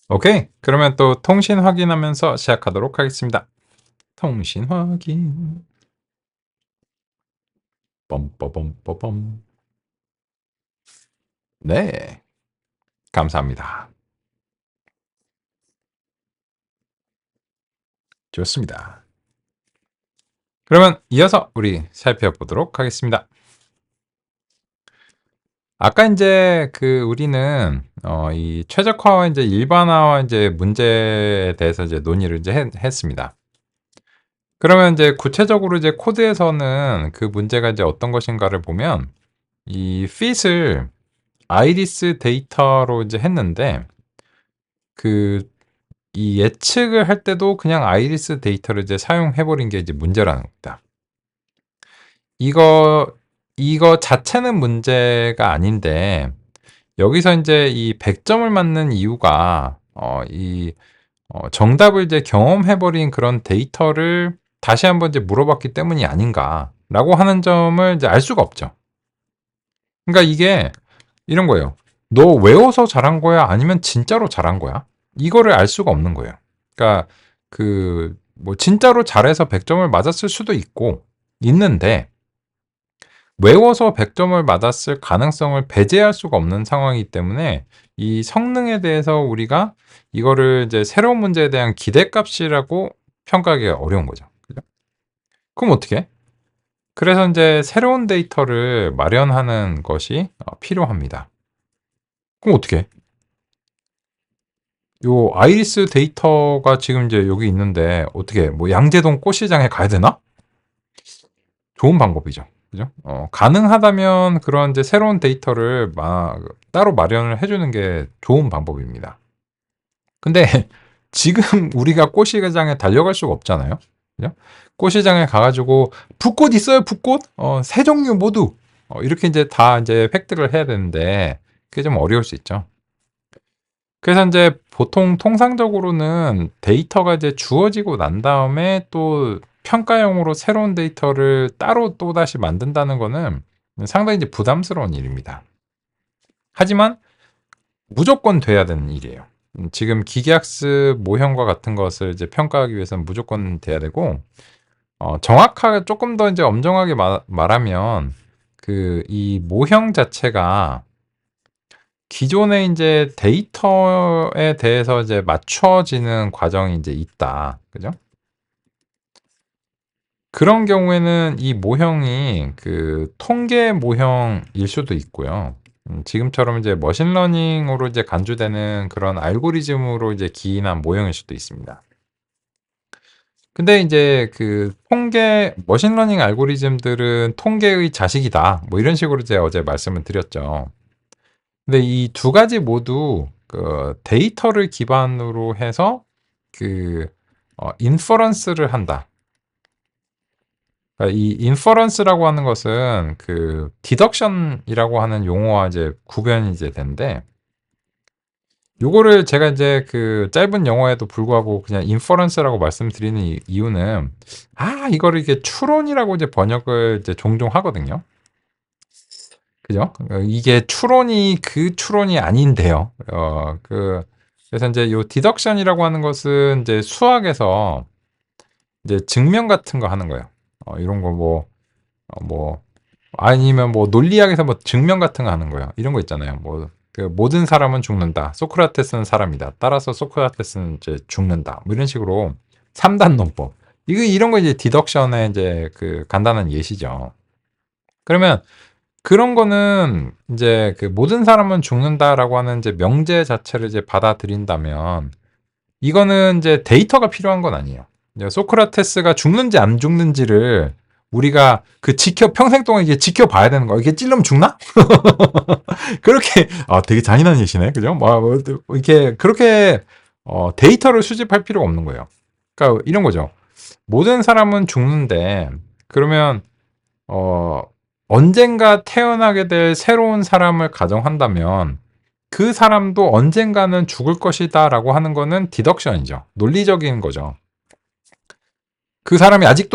오케이. 그러면 또 통신 확인하면서 시작하도록 하겠습니다. 통신 확인. 뻔뻔뻔뻔. 네. 감사합니다. 좋습니다. 그러면 이어서 우리 살펴보도록 하겠습니다. 아까 인제 우리는 이 최적화와 인제 일반화와 인제 문제에 대해서 이제 논의를 이제 했습니다. 그러면 이제 구체적으로 이제 코드에서는 그 문제가 이제 어떤 것인가를 보면 이 fit을 아이리스 데이터로 이제 했는데 이 예측을 할 때도 그냥 아이리스 데이터를 이제 사용해 버린 게 이제 문제라는 겁니다. 이거 이거 자체는 문제가 아닌데 여기서 인제 이 100 점을 맞는 이유가 정답을 이제 경험해 버린 그런 데이터를 다시 한번 이제 물어봤기 때문이 아닌가라고 하는 점을 이제 알 수가 없죠. 그러니까 이게 이런 거예요. "너 외워서 잘한 거야? 아니면 진짜로 잘한 거야?" 이거를 알 수가 없는 거예요. 그러니까 뭐 진짜로 잘해서 100 점을 맞았을 수도 있는데 외워서 100 점을 맞았을 가능성을 배제할 수가 없는 상황이기 때문에 이 성능에 대해서 우리가 이거를 이제 새로운 문제에 대한 기대값이라고 평가하기가 어려운 거죠. 그죠? 그럼 어떻게 해? 그래서 인제 새로운 데이터를 마련하는 것이 필요합니다. 그럼 어떻게 해? 요 아이리스 데이터가 지금 이제 여기 있는데 어떻게 뭐 양재동 꽃시장에 가야 되나? 좋은 방법이죠. 그죠? 가능하다면 그런 이제 새로운 데이터를 따로 마련을 해 주는 게 좋은 방법입니다. 근데 지금 우리가 꽃시장에 달려갈 수가 없잖아요. 그죠? 꽃시장에 가 가지고 "붓꽃 있어요, 붓꽃?" 세 종류 모두 이렇게 인제 다 인제 획득을 해야 되는데 그게 좀 어려울 수 있죠. 그래서 인제 보통 통상적으로는 데이터가 이제 주어지고 난 다음에 또 평가용으로 새로운 데이터를 따로 또다시 만든다는 거는 상당히 이제 부담스러운 일입니다. 하지만 무조건 돼야 되는 일이에요. 지금 기계학습 모형과 같은 것을 이제 평가하기 위해서는 무조건 돼야 되고 정확하게 쪼끔 더 인제 엄정하게 말하면 이 모형 자체가 기존의 인제 데이터에 대해서 이제 맞춰지는 과정이 인제 있다. 그죠? 그런 경우에는 이 모형이 통계 모형일 수도 있고요. 지금처럼 이제 머신러닝으로 이제 간주되는 그런 알고리즘으로 이제 기인한 모형일 수도 있습니다. 근데 인제 통계 머신러닝 알고리즘들은 "통계의 자식이다." 뭐 이런 식으로 제가 어제 말씀을 드렸죠. 근데 이 두 가지 모두 데이터를 기반으로 해서 인퍼런스를 한다. 그러니까 이 인퍼런스라고 하는 것은 디덕션이라고 하는 용어와 이제 구별이 이제 되는데 요거를 제가 이제 짧은 영어에도 불구하고 그냥 인퍼런스라고 말씀드리는 이유는 이거를 이게 추론이라고 이제 번역을 이제 종종 하거든요. 그죠? 이게 추론이 그 추론이 아닌데요. 그래서 인제 요 디덕션이라고 하는 것은 인제 수학에서 이제 증명 같은 거 하는 거예요. 이런 거 뭐 아니면 뭐 논리학에서 뭐 증명 같은 거 하는 거예요. 이런 거 있잖아요. 뭐 "모든 사람은 죽는다. 소크라테스는 사람이다. 따라서 소크라테스는 이제 죽는다." 뭐 이런 식으로 3 단 논법. 이런 거 이제 디덕션의 인제 간단한 예시죠. 그러면 그런 거는 인제 "모든 사람은 죽는다."라고 하는 이제 명제 자체를 이제 받아들인다면 이거는 인제 데이터가 필요한 건 아니에요. 이제 소크라테스가 죽는지 안 죽는지를 우리가 평생 동안 이게 지켜봐야 되는 거야. '이게 찔르면 죽나?' 그렇게 되게 잔인한 예시네. 그죠? 이렇게 그렇게 데이터를 수집할 필요가 없는 거예요. 그러니까 이런 거죠. 모든 사람은 죽는데 그러면 어 언젠가 태어나게 될 새로운 사람을 가정한다면 그 사람도 언젠가는 죽을 것이다라고 하는 거는 디덕션이죠. 논리적인 거죠. 그 사람이 아직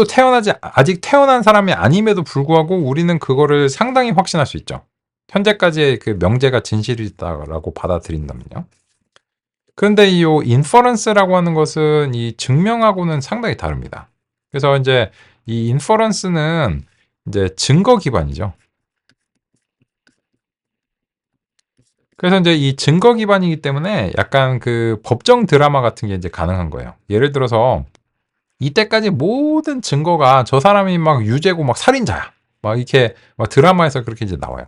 태어난 사람이 아님에도 불구하고 우리는 그거를 상당히 확신할 수 있죠. 현재까지의 명제가 진실이다라고 받아들인다면요. 그런데 이 인퍼런스라고 하는 것은 이 증명하고는 상당히 다릅니다. 그래서 이제 이 인퍼런스는 이제 증거 기반이죠. 그래서 이제 이 증거 기반이기 때문에 약간 그 법정 드라마 같은 게 이제 가능한 거예요. 예를 들어서 이때까지 모든 증거가 저 사람이 막 유죄고 막 살인자야. 막 이렇게 막 드라마에서 그렇게 이제 나와요.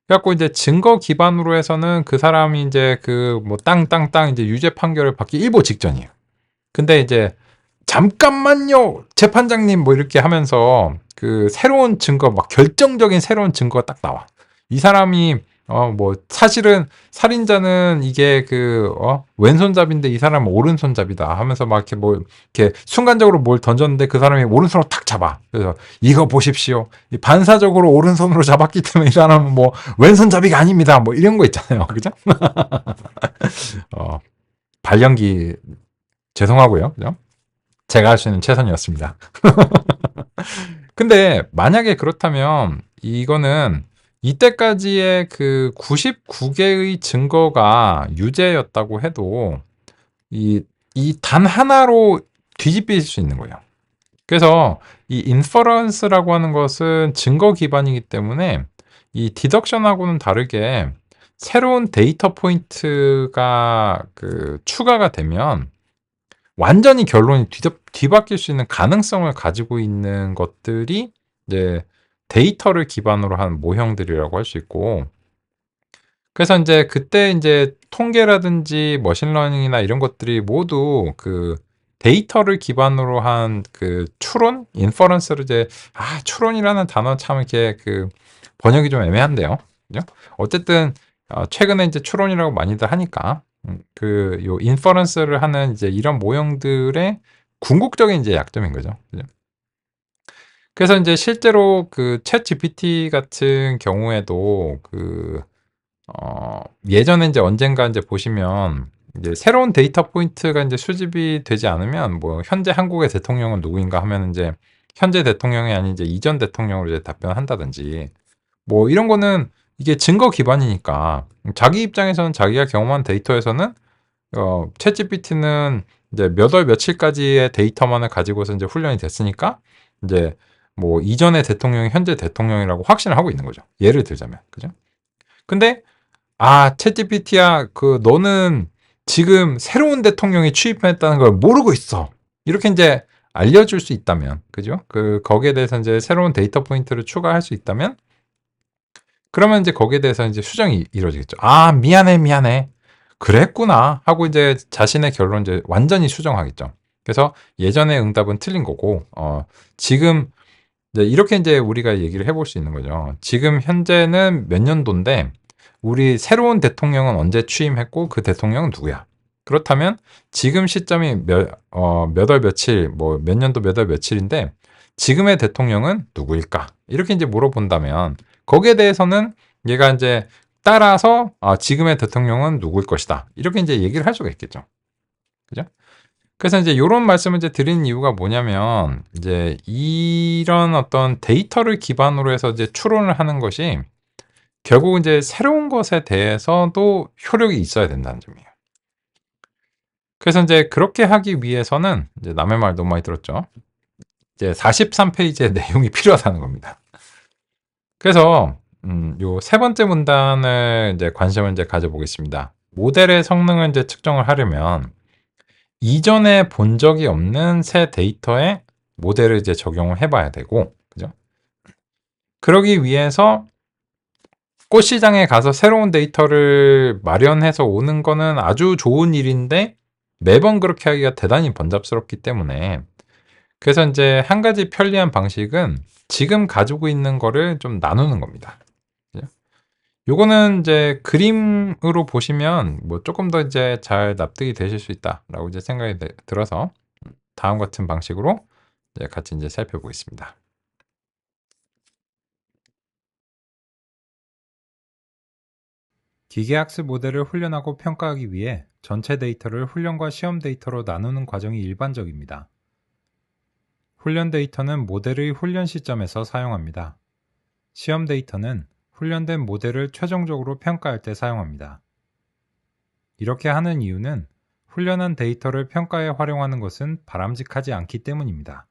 그래갖고 이제 증거 기반으로 해서는 그 사람이 이제 그 뭐 땅땅땅 이제 유죄 판결을 받기 일보 직전이에요. 근데 이제 잠깐만요, 재판장님 뭐 이렇게 하면서 그 새로운 증거 막 결정적인 새로운 증거가 딱 나와. 이 사람이 뭐 사실은 살인자는 이게 그 왼손잡이인데 이 사람은 오른손잡이다 하면서 막 이렇게 뭐 이렇게 순간적으로 뭘 던졌는데 그 사람이 오른손으로 탁 잡아. 그래서 이거 보십시오. 반사적으로 오른손으로 잡았기 때문에 이 사람은 뭐 왼손잡이가 아닙니다. 뭐 이런 거 있잖아요. 그죠? 발연기 죄송하고요. 그죠? 제가 할 수 있는 최선이었습니다. 근데 만약에 그렇다면 이거는 이때까지의 그 99개의 증거가 유죄였다고 해도 이 단 하나로 뒤집힐 수 있는 거예요. 그래서 이 인퍼런스라고 하는 것은 증거 기반이기 때문에 이 디덕션하고는 다르게 새로운 데이터 포인트가 그 추가가 되면 완전히 결론이 뒤바뀔 수 있는 가능성을 가지고 있는 것들이 이제 데이터를 기반으로 한 모형들이라고 할 수 있고, 그래서 이제 그때 이제 통계라든지 머신러닝이나 이런 것들이 모두 그 데이터를 기반으로 한 그 추론, 인퍼런스를 이제 추론이라는 단어 참 이렇게 그 번역이 좀 애매한데요. 그죠? 어쨌든 최근에 이제 추론이라고 많이들 하니까 그 요 인퍼런스를 하는 이제 이런 모형들의 궁극적인 이제 약점인 거죠. 그죠? 그래서 이제 실제로 그 챗 GPT 같은 경우에도 그 예전에 이제 언젠가 이제 보시면 이제 새로운 데이터 포인트가 이제 수집이 되지 않으면 뭐 현재 한국의 대통령은 누구인가 하면 이제 현재 대통령이 아닌 이제 이전 대통령으로 이제 답변한다든지 뭐 이런 거는 이게 증거 기반이니까 자기 입장에서는 자기가 경험한 데이터에서는 챗GPT는 이제 몇 월 며칠까지의 데이터만을 가지고서 이제 훈련이 됐으니까 이제 뭐 이전의 대통령이 현재 대통령이라고 확신을 하고 있는 거죠. 예를 들자면. 그죠? 근데 챗GPT야, 그 너는 지금 새로운 대통령이 취임했다는 걸 모르고 있어. 이렇게 이제 알려줄 수 있다면, 그죠? 그 거기에 대해서 이제 새로운 데이터 포인트를 추가할 수 있다면, 그러면 이제 거기에 대해서 이제 수정이 이루어지겠죠. 미안해, 미안해. 그랬구나 하고 이제 자신의 결론 이제 완전히 수정하겠죠. 그래서 예전의 응답은 틀린 거고, 지금 이제 이렇게 이제 우리가 얘기를 해볼 수 있는 거죠. 지금 현재는 몇 년도인데 우리 새로운 대통령은 언제 취임했고 그 대통령은 누구야? 그렇다면 지금 시점이 몇 월 며칠, 뭐 몇 년도 몇 월 며칠인데 지금의 대통령은 누구일까? 이렇게 이제 물어본다면 거기에 대해서는 얘가 이제 따라서 지금의 대통령은 누구일 것이다. 이렇게 이제 얘기를 할 수가 있겠죠. 그죠? 그래서 이제 요런 말씀을 이제 드리는 이유가 뭐냐면 이제 이런 어떤 데이터를 기반으로 해서 이제 추론을 하는 것이 결국 이제 새로운 것에 대해서도 효력이 있어야 된다는 점이에요. 그래서 이제 그렇게 하기 위해서는 이제 남의 말 너무 많이 들었죠. 이제 43페이지의 내용이 필요하다는 겁니다. 그래서 요 세 번째 문단을 이제 관심을 이제 가져보겠습니다. 모델의 성능을 이제 측정을 하려면 이전에 본 적이 없는 새 데이터에 모델을 이제 적용을 해봐야 되고, 그죠? 그러기 위해서 꽃시장에 가서 새로운 데이터를 마련해서 오는 거는 아주 좋은 일인데 매번 그렇게 하기가 대단히 번잡스럽기 때문에 그래서 이제 한 가지 편리한 방식은 지금 가지고 있는 거를 좀 나누는 겁니다. 그죠? 요거는 이제 그림으로 보시면 뭐 조금 더 이제 잘 납득이 되실 수 있다라고 이제 생각이 들어서 다음 같은 방식으로 이제 같이 이제 살펴보겠습니다. 기계학습 모델을 훈련하고 평가하기 위해 전체 데이터를 훈련과 시험 데이터로 나누는 과정이 일반적입니다. 훈련 데이터는 모델의 훈련 시점에서 사용합니다. 시험 데이터는 훈련된 모델을 최종적으로 평가할 때 사용합니다. 이렇게 하는 이유는 훈련한 데이터를 평가에 활용하는 것은 바람직하지 않기 때문입니다.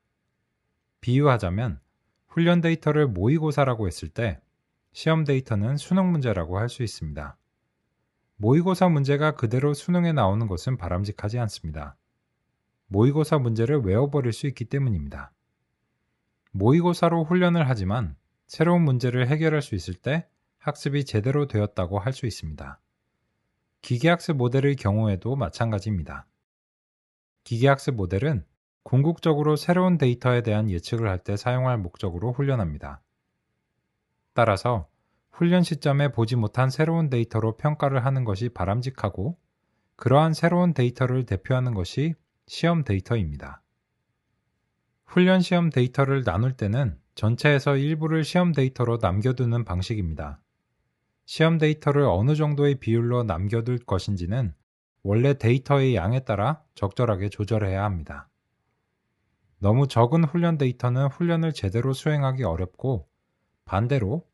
비유하자면 훈련 데이터를 모의고사라고 했을 때 시험 데이터는 수능 문제라고 할 수 있습니다. 모의고사 문제가 그대로 수능에 나오는 것은 바람직하지 않습니다. 모의고사 문제를 외워버릴 수 있기 때문입니다. 모의고사로 훈련을 하지만 새로운 문제를 해결할 수 있을 때 학습이 제대로 되었다고 할 수 있습니다. 기계학습 모델의 경우에도 마찬가지입니다. 기계학습 모델은 궁극적으로 새로운 데이터에 대한 예측을 할 때 사용할 목적으로 훈련합니다. 따라서 훈련 시점에 보지 못한 새로운 데이터로 평가를 하는 것이 바람직하고 그러한 새로운 데이터를 대표하는 것이 시험 데이터입니다. 훈련 시험 데이터를 나눌 때는 전체에서 일부를 시험 데이터로 남겨두는 방식입니다. 시험 데이터를 어느 정도의 비율로 남겨둘 것인지는 원래 데이터의 양에 따라 적절하게 조절해야 합니다. 너무 적은 훈련 데이터는 훈련을 제대로 수행하기 어렵고 반대로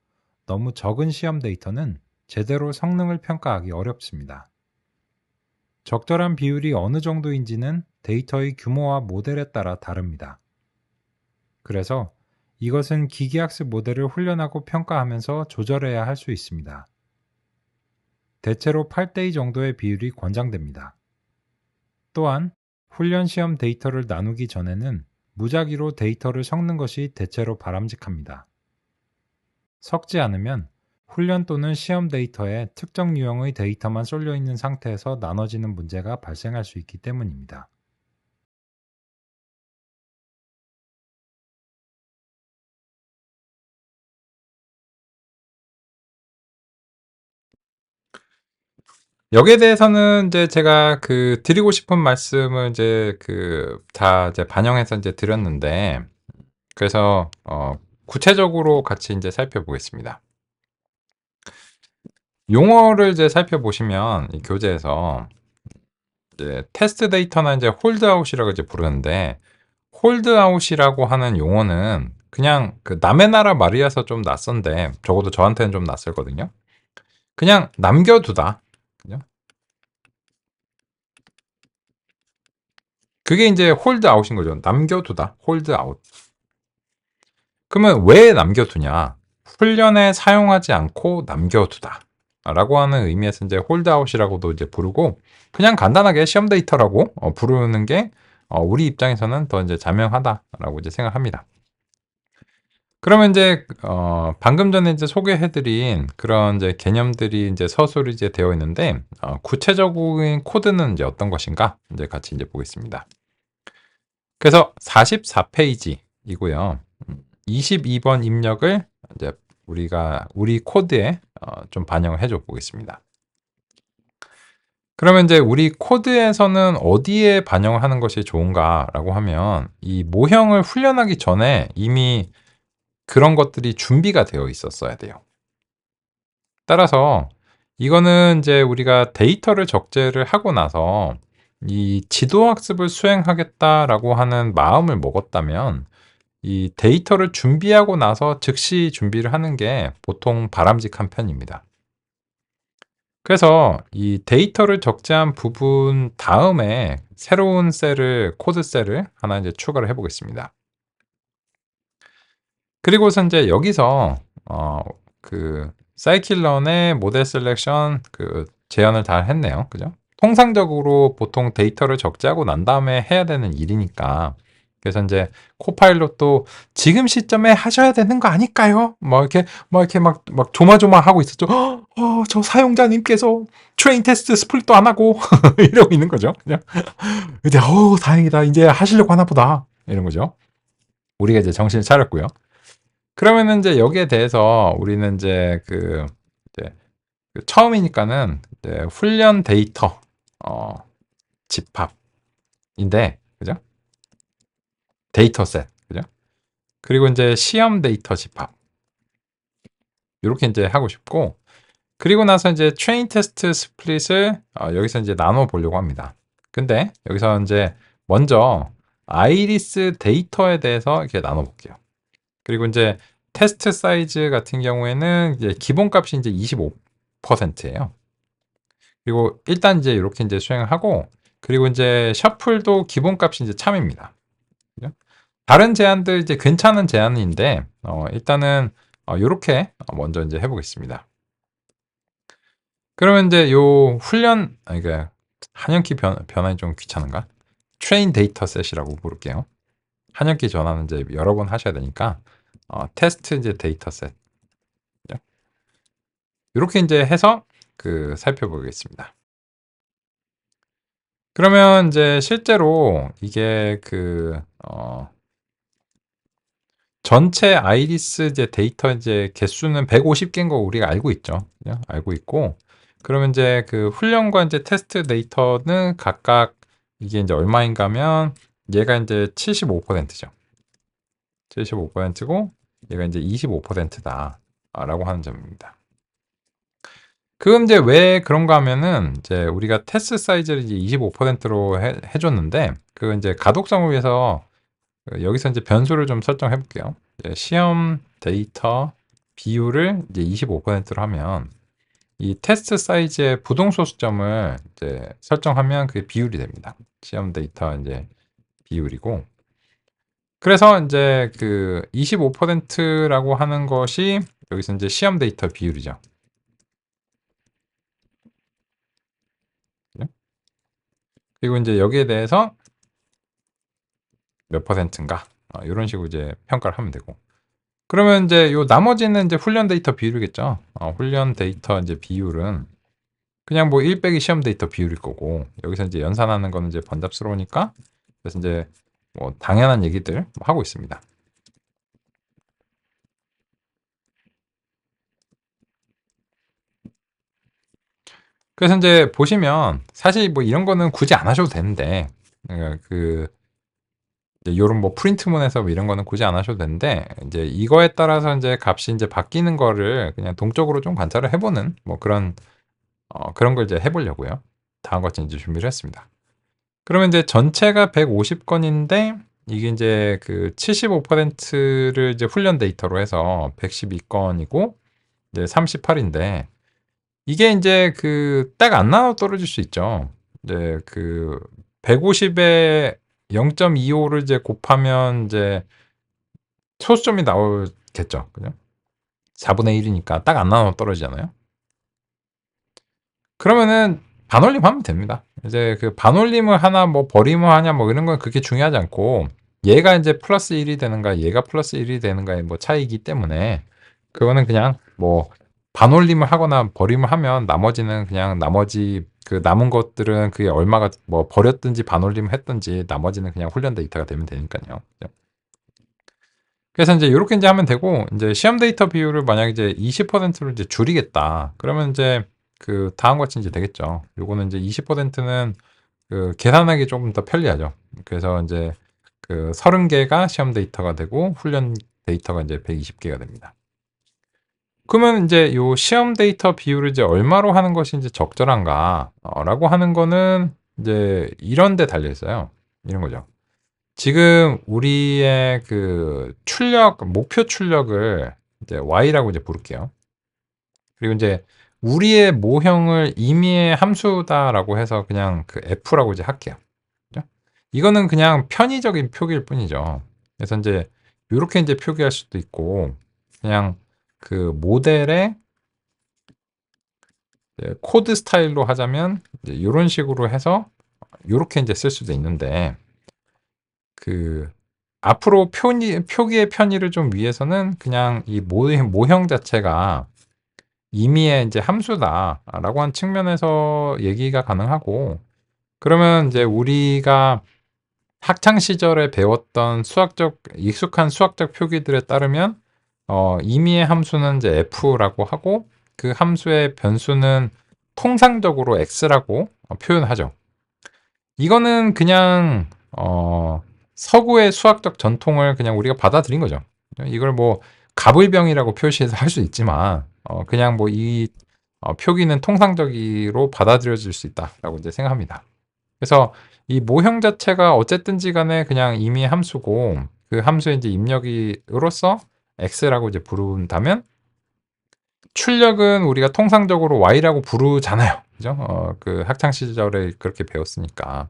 너무 적은 시험 데이터는 제대로 성능을 평가하기 어렵습니다. 적절한 비율이 어느 정도인지는 데이터의 규모와 모델에 따라 다릅니다. 그래서 이것은 기계학습 모델을 훈련하고 평가하면서 조절해야 할 수 있습니다. 대체로 8대2 정도의 비율이 권장됩니다. 또한 훈련 시험 데이터를 나누기 전에는 무작위로 데이터를 섞는 것이 대체로 바람직합니다. 섞지 않으면 훈련 또는 시험 데이터에 특정 유형의 데이터만 쏠려 있는 상태에서 나눠지는 문제가 발생할 수 있기 때문입니다. 여기에 대해서는 이제 제가 드리고 싶은 말씀을 이제 다 이제 반영해서 이제 드렸는데, 그래서 구체적으로 같이 이제 살펴보겠습니다. 용어를 이제 살펴보시면 이 교재에서 이제 테스트 데이터나 이제 홀드아웃이라고 이제 부르는데, 홀드아웃이라고 하는 용어는 그냥 남의 나라 말이라서 좀 낯선데, 적어도 저한테는 좀 낯설거든요. 그냥 남겨두다. 그죠? 그게 이제 홀드아웃인 거죠. 남겨두다. 홀드아웃. 그러면 왜 남겨두냐? 훈련에 사용하지 않고 남겨두다. 라고 하는 의미에서 이제 홀드아웃이라고도 이제 부르고, 그냥 간단하게 시험 데이터라고 부르는 게 우리 입장에서는 더 이제 자명하다라고 이제 생각합니다. 그러면 이제 방금 전에 이제 소개해드린 그런 이제 개념들이 이제 서술이 이제 되어 있는데, 구체적인 코드는 이제 어떤 것인가 이제 같이 이제 보겠습니다. 그래서 44페이지이고요. 22번 입력을 이제 우리 코드에 좀 반영을 해줘 보겠습니다. 그러면 이제 우리 코드에서는 어디에 반영을 하는 것이 좋은가라고 하면, 이 모형을 훈련하기 전에 이미 그런 것들이 준비가 되어 있었어야 돼요. 따라서 이거는 이제 우리가 데이터를 적재를 하고 나서 이 지도학습을 수행하겠다라고 하는 마음을 먹었다면, 이 데이터를 준비하고 나서 즉시 준비를 하는 게 보통 바람직한 편입니다. 그래서 이 데이터를 적재한 부분 다음에 새로운 코드 셀을 하나 이제 추가를 해 보겠습니다. 그리고서 이제 여기서 사이클런의 모델 셀렉션 제한을 다 했네요. 그죠? 통상적으로 보통 데이터를 적재하고 난 다음에 해야 되는 일이니까. 그래서 이제 코파일럿도 지금 시점에 하셔야 되는 거 아닐까요? 이렇게 막 조마조마하고 있었죠. 저 사용자님께서 트레인 테스트 스플릿도 안 하고 이러고 있는 거죠. 그냥 이제 다행이다. 이제 하시려고 하나 보다. 이런 거죠. 우리가 이제 정신을 차렸고요. 그러면은 이제 여기에 대해서 우리는 이제 이제 처음이니까는 이제 훈련 데이터 집합인데, 그죠? 데이터셋, 그죠? 그리고 이제 시험 데이터 집합 이렇게 이제 하고 싶고, 그리고 나서 이제 트레인 테스트 스플릿을 여기서 이제 나눠 보려고 합니다. 근데 여기서 이제 먼저 아이리스 데이터에 대해서 이렇게 나눠 볼게요. 그리고 이제 테스트 사이즈 같은 경우에는 이제 기본값이 이제 25%예요. 그리고 일단 이제 이렇게 이제 수행을 하고, 그리고 이제 셔플도 기본값이 이제 참입니다. 그죠? 다른 제안들 이제 괜찮은 제안인데 일단은 요렇게 먼저 이제 해보겠습니다. 그러면 이제 요 훈련 그러니까 한영키 변환이 좀 귀찮은가? 트레인 데이터 셋이라고 부를게요. 한영키 전환은 이제 여러 번 하셔야 되니까 테스트 이제 데이터 셋 이렇게 이제 해서 살펴보겠습니다. 그러면 이제 실제로 이게 전체 아이리스 이제 데이터 이제 개수는 150개인 거 우리가 알고 있죠. 그죠? 알고 있고, 그러면 이제 훈련과 이제 테스트 데이터는 각각 이게 이제 얼마인가 하면 얘가 이제 75%죠. 75%고 얘가 이제 25%다. 라고 하는 점입니다. 그럼 이제 왜 그런가 하면은 이제 우리가 테스트 사이즈를 이제 25%로 해줬는데 그 이제 가독성을 위해서 여기서 이제 변수를 좀 설정해 볼게요. 시험 데이터 비율을 이제 25%로 하면 이 테스트 사이즈의 부동소수점을 이제 설정하면 그게 비율이 됩니다. 시험 데이터 이제 비율이고. 그래서 이제 25%라고 하는 것이 여기서 이제 시험 데이터 비율이죠. 그리고 이제 여기에 대해서 몇 퍼센트인가 이런 식으로 이제 평가를 하면 되고. 그러면 이제 요 나머지는 이제 훈련 데이터 비율이겠죠. 훈련 데이터 이제 비율은 그냥 뭐 1 빼기 시험 데이터 비율일 거고, 여기서 이제 연산하는 거는 이제 번잡스러우니까 그래서 이제 뭐 당연한 얘기들 하고 있습니다. 그래서 이제 보시면 사실 뭐 이런 거는 굳이 안 하셔도 되는데 요런 뭐 프린트문에서 뭐 이런 거는 굳이 안 하셔도 되는데 이제 이거에 따라서 이제 값이 이제 바뀌는 거를 그냥 동적으로 좀 관찰을 해보는 뭐 그런 걸 이제 해보려고요. 다음 같이 이제 준비를 했습니다. 그러면 이제 전체가 150건인데 이게 이제 75%를 이제 훈련 데이터로 해서 112건이고 이제 38인데 이게 이제 딱 안 나눠 떨어질 수 있죠. 이제 150에 0.25를 이제 곱하면 이제 소수점이 나오겠죠. 그죠? 4분의 1이니까 딱 안 나눠 떨어지잖아요. 그러면은 반올림 하면 됩니다. 이제 반올림을 하나 뭐 버림을 하냐 뭐 이런 건 그렇게 중요하지 않고 얘가 이제 플러스 1이 되는가 얘가 플러스 1이 되는가의 뭐 차이기 때문에 그거는 그냥 뭐 반올림을 하거나 버림을 하면 나머지는 그냥 나머지 남은 것들은 그게 얼마가 뭐 버렸든지 반올림을 했든지 나머지는 그냥 훈련 데이터가 되면 되니까요. 그래서 이제 이렇게 이제 하면 되고, 이제 시험 데이터 비율을 만약에 이제 20%로 이제 줄이겠다. 그러면 이제 다음 같이 이제 되겠죠. 요거는 이제 20%는 계산하기 조금 더 편리하죠. 그래서 이제 30개가 시험 데이터가 되고 훈련 데이터가 이제 120개가 됩니다. 그러면 이제 요 시험 데이터 비율을 이제 얼마로 하는 것이 이제 적절한가? 라고 하는 거는 이제 이런 데 달려 있어요. 이런 거죠. 지금 우리의 목표 출력을 이제 y라고 이제 부를게요. 그리고 이제 우리의 모형을 임의의 함수다라고 해서 그냥 f라고 이제 할게요. 그죠? 이거는 그냥 편의적인 표기일 뿐이죠. 그래서 이제 요렇게 이제 표기할 수도 있고, 그냥 모델의 코드 스타일로 하자면 이제 요런 식으로 해서 요렇게 이제 쓸 수도 있는데, 앞으로 표기의 편의를 좀 위해서는 그냥 이 모형 자체가 임의의 이제 함수다라고 한 측면에서 얘기가 가능하고, 그러면 이제 우리가 학창 시절에 배웠던 익숙한 수학적 표기들에 따르면 임의의 함수는 이제 f라고 하고 그 함수의 변수는 통상적으로 x라고 표현하죠. 이거는 그냥 서구의 수학적 전통을 그냥 우리가 받아들인 거죠. 이걸 뭐 갑을병이라고 표시해서 할 수 있지만 그냥 뭐 이 표기는 통상적으로 받아들여질 수 있다라고 이제 생각합니다. 그래서 이 모형 자체가 어쨌든지 간에 그냥 임의 함수고 그 함수의 이제 입력으로서 x라고 이제 부른다면 출력은 우리가 통상적으로 y라고 부르잖아요. 그죠? 그 학창 시절에 그렇게 배웠으니까.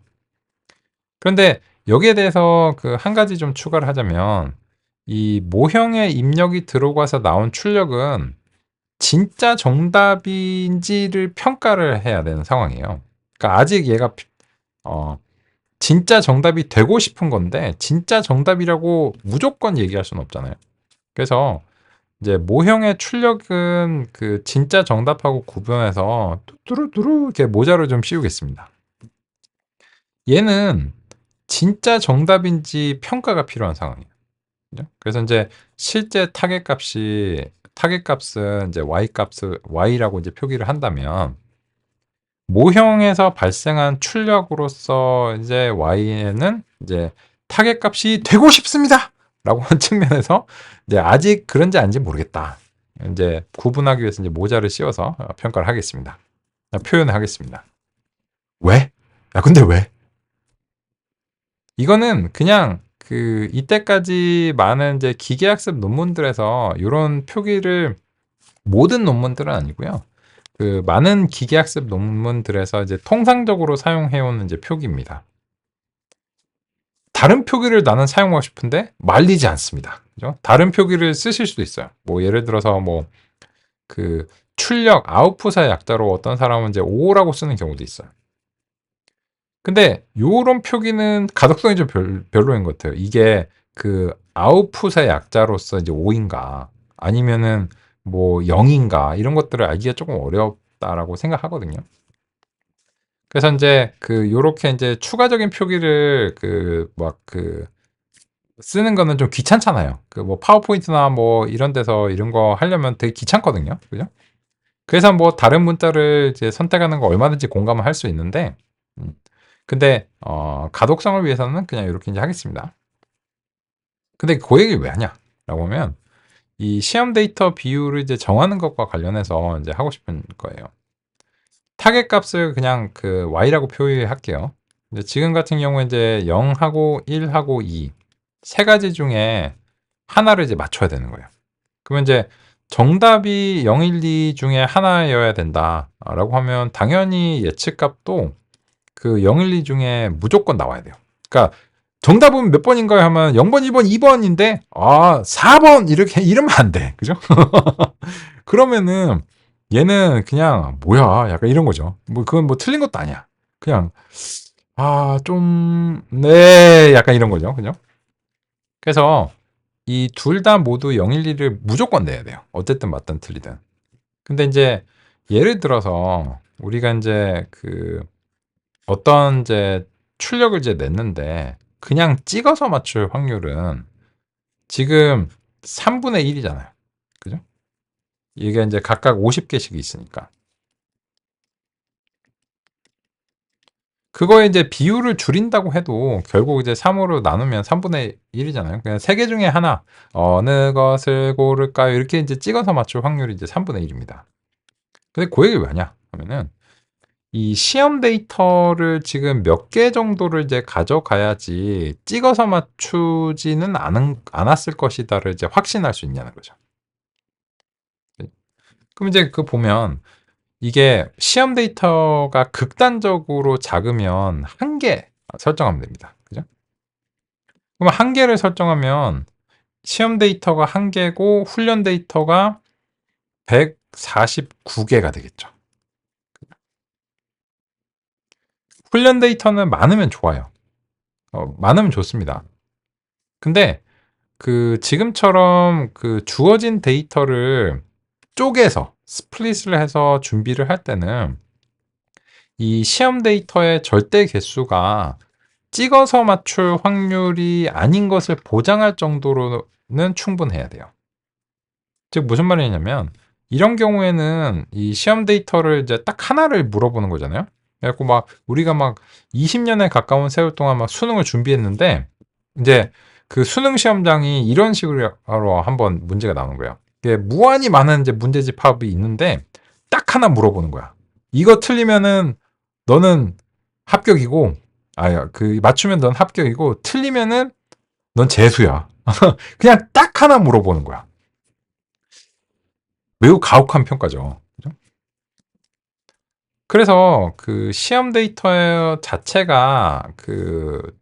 그런데 여기에 대해서 그 한 가지 좀 추가를 하자면 이 모형에 입력이 들어가서 나온 출력은 진짜 정답인지를 평가를 해야 되는 상황이에요. 그러니까 아직 얘가 어 진짜 정답이 되고 싶은 건데 진짜 정답이라고 무조건 얘기할 수는 없잖아요. 그래서 이제 모형의 출력은 그 진짜 정답하고 구분해서 뚜루뚜루 이렇게 모자를 좀 씌우겠습니다. 얘는 진짜 정답인지 평가가 필요한 상황이에요. 그죠? 그래서 이제 실제 타겟값은 이제 y라고 이제 표기를 한다면 모형에서 발생한 출력으로서 이제 y는 이제 타겟값이 되고 싶습니다! 라고 하는 측면에서 이제 아직 그런지 아닌지 모르겠다. 이제 구분하기 위해서 이제 모자를 씌워서 평가를 하겠습니다. 표현을 하겠습니다. 왜? 야, 근데 왜? 이거는 그냥 그 이때까지 많은 이제 기계학습 논문들에서 이런 표기를 모든 논문들은 아니고요. 그 많은 기계학습 논문들에서 이제 통상적으로 사용해오는 이제 표기입니다. 다른 표기를 나는 사용하고 싶은데 말리지 않습니다. 그죠? 다른 표기를 쓰실 수도 있어요. 뭐 예를 들어서 뭐 그 출력 아웃풋의 약자로 어떤 사람은 이제 O라고 쓰는 경우도 있어요. 근데 요런 표기는 가독성이 좀 별로인 것 같아요. 이게 그 아웃풋의 약자로서 이제 O인가 아니면은 뭐 0인가 이런 것들을 알기가 조금 어렵다라고 생각하거든요. 그래서 인제 그 요렇게 인제 추가적인 표기를 쓰는 거는 좀 귀찮잖아요. 그 뭐 파워포인트나 뭐 이런 데서 이런 거 하려면 되게 귀찮거든요. 그죠? 그래서 뭐 다른 문자를 이제 선택하는 거 얼마든지 공감을 할 수 있는데 근데 가독성을 위해서는 그냥 요렇게 인제 하겠습니다. 근데 그 얘기를 왜 하냐라고 하면 이 시험 데이터 비율을 이제 정하는 것과 관련해서 인제 하고 싶은 거예요. 타겟 값을 그냥 그 y라고 표기할게요. 근데 지금 같은 경우에 이제 0하고 1하고 2 세 가지 중에 하나를 이제 맞춰야 되는 거예요. 그러면 이제 정답이 0, 1, 2 중에 하나여야 된다라고 하면 당연히 예측값도 그 0, 1, 2 중에 무조건 나와야 돼요. 그러니까 정답은 몇 번인가요? 하면 0번, 1번, 2번인데 4번 이렇게 이러면 안 돼. 그죠? 그러면은 얘는 그냥 뭐야? 약간 이런 거죠. 뭐 그건 뭐 틀린 것도 아니야. 그냥 네, 약간 이런 거죠. 그죠? 그래서 이 둘 다 모두 0, 1, 2를 무조건 내야 돼요. 어쨌든 맞든 틀리든. 근데 이제 예를 들어서 우리가 이제 그 어떤 이제 출력을 이제 냈는데 그냥 찍어서 맞출 확률은 지금 3분의 1이잖아요. 그죠? 이게 이제 각각 50개씩 있으니까. 그거에 이제 비율을 줄인다고 해도 결국 이제 3으로 나누면 3분의 1이잖아요. 그냥 3개 중에 하나 어느 것을 고를까요? 이렇게 이제 찍어서 맞출 확률이 이제 3분의 1입니다. 근데 그 얘기를 왜 하냐? 하면은 이 시험 데이터를 지금 몇 개 정도를 이제 가져가야지 찍어서 맞추지는 않았을 것이다를 이제 확신할 수 있냐는 거죠. 그럼 이제 그 보면 이게 시험 데이터가 극단적으로 작으면 한 개 설정하면 됩니다. 그죠? 그럼 한 개를 설정하면 시험 데이터가 한 개고 훈련 데이터가 149개가 되겠죠. 훈련 데이터는 많으면 좋아요. 많으면 좋습니다. 근데 그 지금처럼 그 주어진 데이터를 쪼개서 스플릿을 해서 준비를 할 때는 이 시험 데이터의 절대 개수가 찍어서 맞출 확률이 아닌 것을 보장할 정도로는 충분해야 돼요. 즉 무슨 말이냐면 이런 경우에는 이 시험 데이터를 이제 딱 하나를 물어보는 거잖아요. 그래갖고 막 우리가 막 20년에 가까운 세월 동안 막 수능을 준비했는데 이제 그 수능 시험장이 이런 식으로 한번 문제가 나오는 거예요. 이게 무한히 많은 이제 문제집 파업이 있는데 딱 하나 물어보는 거야. 이거 틀리면은 너는 합격이고, 그 맞추면 넌 합격이고, 틀리면은 넌 재수야. 그냥 딱 하나 물어보는 거야. 매우 가혹한 평가죠. 그죠? 그래서 그 시험 데이터 자체가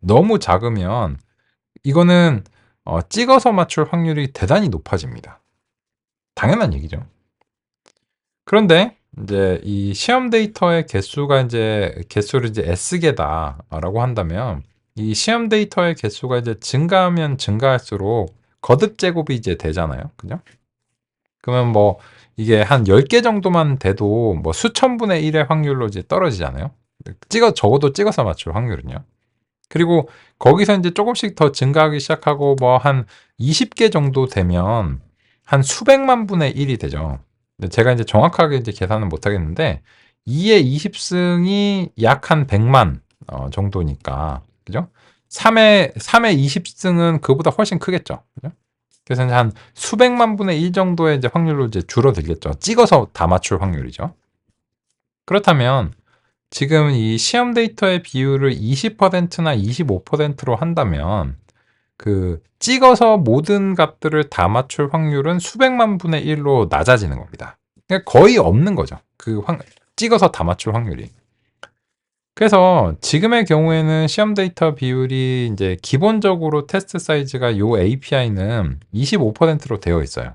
너무 작으면 이거는 찍어서 맞출 확률이 대단히 높아집니다. 당연한 얘기죠. 그런데 인제 이 시험 데이터의 개수를 이제 S개다라고 한다면 이 시험 데이터의 개수가 이제 증가하면 증가할수록 거듭 제곱이 이제 되잖아요. 그죠? 그러면 뭐 이게 한 10개 정도만 돼도 뭐 수천 분의 1의 확률로 이제 떨어지잖아요. 적어도 찍어서 맞출 확률은요. 그리고 거기서 인제 쪼금씩 더 증가하기 시작하고 뭐 한 20개 정도 되면 한 수백만 분의 1이 되죠. 근데 제가 인제 정확하게 이제 계산은 못 하겠는데 2의 20 승이 약 한 100만 정도니까. 그죠? 3의 20 승은 그거보다 훨씬 크겠죠. 그죠? 그래서 인제 한 수백만 분의 1 정도의 이제 확률로 이제 줄어들겠죠. 찍어서 다 맞출 확률이죠. 그렇다면 지금 이 시험 데이터의 비율을 20%나 25%로 한다면 찍어서 모든 값들을 다 맞출 확률은 수백만 분의 1로 낮아지는 겁니다. 그러니까 거의 없는 거죠. 찍어서 다 맞출 확률이. 그래서 지금의 경우에는 시험 데이터 비율이 이제 기본적으로 테스트 사이즈가 요 API는 25%로 되어 있어요.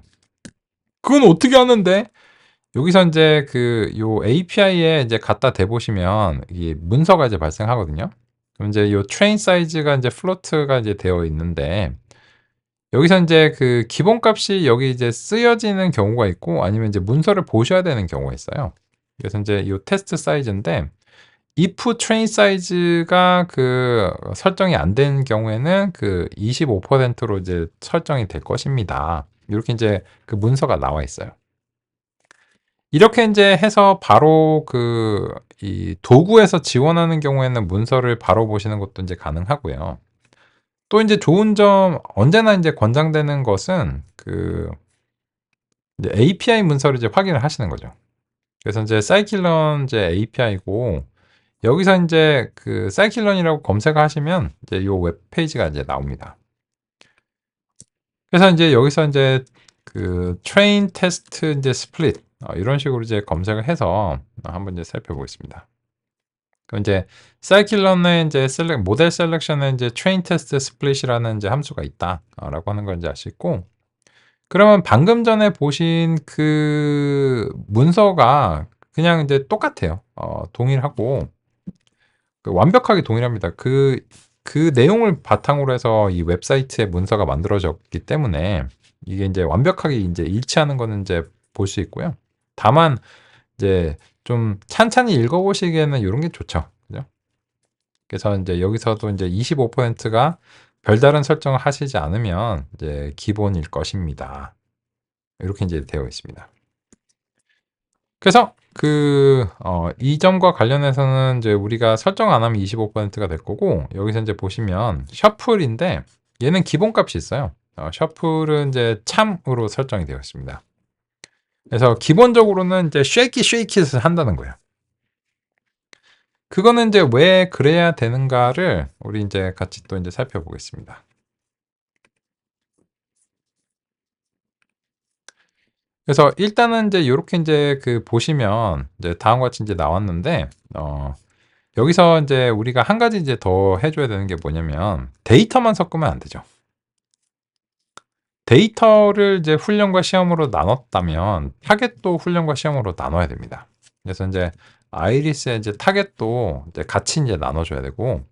그건 어떻게 하는데? 여기서 이제 요 API에 이제 갖다 대보시면 이 문서가 이제 발생하거든요. 그럼 이제 요 트레인 사이즈가 이제 플로트가 이제 되어 있는데 여기서 인제 기본값이 여기 이제 쓰여지는 경우가 있고 아니면 이제 문서를 보셔야 되는 경우가 있어요. 그래서 인제 요 테스트 사이즈인데 if train 사이즈가 설정이 안 된 경우에는 25%로 이제 설정이 될 것입니다. 요렇게 인제 문서가 나와 있어요. 이렇게 인제 해서 바로 이 도구에서 지원하는 경우에는 문서를 바로 보시는 것도 인제 가능하고요. 또 인제 좋은 점 언제나 인제 권장되는 것은 이제 API 문서를 이제 확인을 하시는 거죠. 그래서 인제 scikit-learn 이제 API고 여기서 인제 scikit-learn이라고 검색하시면 이제 요 웹페이지가 이제 나옵니다. 그래서 인제 여기서 인제 train test 인제 split 이런 식으로 이제 검색을 해서 한번 이제 살펴보겠습니다. 그럼 인제 scikit-learn에 인제 모델 셀렉션에 인제 train test split이라는 인제 함수가 있다라고 하는 걸 인제 알 수 있고 그러면 방금 전에 보신 문서가 그냥 인제 똑같아요. 동일하고 완벽하게 동일합니다. 내용을 바탕으로 해서 이 웹사이트의 문서가 만들어졌기 때문에 이게 인제 완벽하게 인제 일치하는 거는 인제 볼 수 있고요. 다만 이제 좀 찬찬히 읽어 보시기에는 요런 게 좋죠. 그죠? 그래서 인제 여기서도 인제 25%가 별다른 설정을 하시지 않으면 이제 기본일 것입니다. 이렇게 인제 되어 있습니다. 그래서 이 점과 관련해서는 이제 우리가 설정 안 하면 25%가 될 거고 여기서 인제 보시면 셔플인데 얘는 기본값이 있어요. 셔플은 이제 참으로 설정이 되어 있습니다. 그래서 기본적으로는 이제 shakeit을 한다는 거예요. 그거는 인제 왜 그래야 되는가를 우리 인제 같이 또 인제 살펴보겠습니다. 그래서 일단은 인제 요렇게 인제 보시면 이제 다음과 같이 인제 나왔는데 여기서 인제 우리가 한 가지 이제 더 해 줘야 되는 게 뭐냐면 데이터만 섞으면 안 되죠. 데이터를 이제 훈련과 시험으로 나눴다면 타겟도 훈련과 시험으로 나눠야 됩니다. 그래서 인제 아이리스의 이제 타겟도 이제 같이 인제 나눠 줘야 되고